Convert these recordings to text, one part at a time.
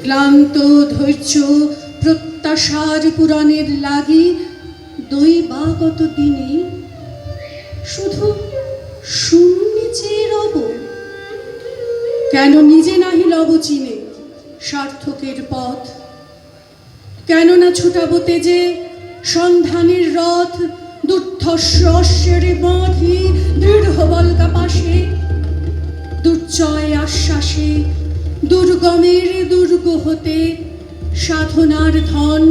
ক্লান্ত ধৈর্য প্রত্যাশার পূরণের লাগি দৈবাগত দিনে শুধু শূন্যে চেয়ে রব। কেন নিজে নাহি লব চিনে সার্থকের পথ? কেন না ছুটাবো তেজে সন্ধানের রথ? দুর্ধর্ষ অশ্বের বাঁধি দৃঢ় বলকা পাশে, দুর্জয় আশ্বাসে দুর্গমের দুর্গ হতে সাধনার ধন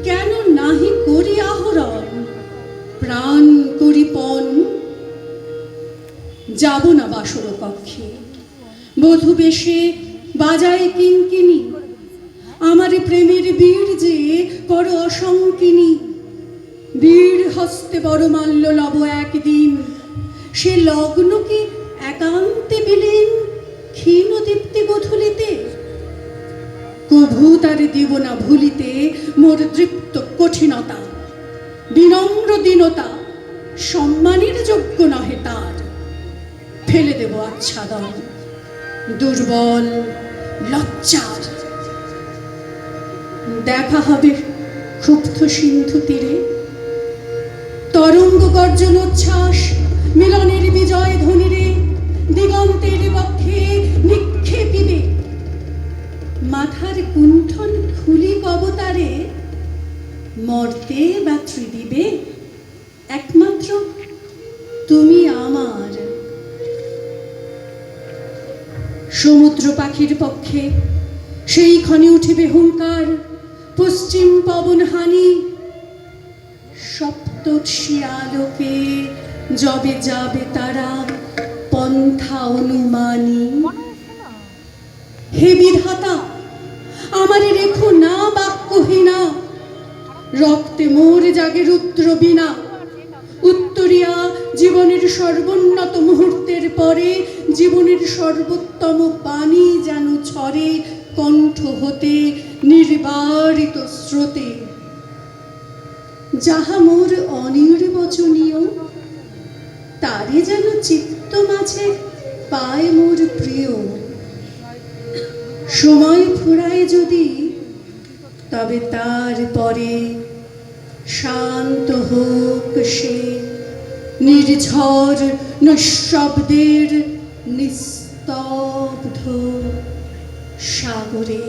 কেন নাহি করি আহরণ, প্রাণ করি পণ? যাব না বাসর কক্ষে, বধূ বেশে বাজায় কিঙ্কিনি, আমার প্রেমের বীর যে করো অসংকিনী। বীর হস্তে বড় মাল্য লব একদিন, সে লগ্ন কি একান্তে বিলীন ক্ষীণ দীপ্তি গধূলিতে? কভু তার দিব না ভুলিতে মোর দৃপ্ত কঠিনতা, বিনম্র দীনতা সম্মানের যোগ্য নহে তার। ফেলে দেব আচ্ছাদন দুর্বল লজ্জার। দেখা হবে ক্ষুব্ধ সিন্ধু তীরে, তরঙ্গ গর্জন উচ্ছ্বাস মিলনের বিজয় ধ্বনিরে দিগন্তের বক্ষে নিক্ষেপিবে। মাথার কুণ্ঠন খুলি কবতারে মর্তে বা ত্রিদিবে একমাত্র তুমি আমার। সমুদ্র পাখির পক্ষে সেই ক্ষণে উঠিবে হুঙ্কার, পশ্চিম পবন হানি সপ্তর্ষি আলোকে যবে যাবে তারা পন্থা অনুমানী। হে বিধাতা, আমারে রেখো না বাক্যহীনা, রক্তে মোর জাগে রুদ্র বীণা। উত্তরিয়া জীবনের সর্বোন্নত মুহূর্তের পরে জীবনের সর্বোত্তম বাণী যেন ছড়ে কণ্ঠ হতে নির্বারিত স্রোতে। যাহা মোর অনির্বচনীয় তারে যেন চিত্ত মাঝে পায় মোর প্রিয়। সময় ফুরায় যদি তবে তার পরে শান্ত হোক সে নির্ঝর নিঃশব্দের নিস্তব্ধ সাগরে।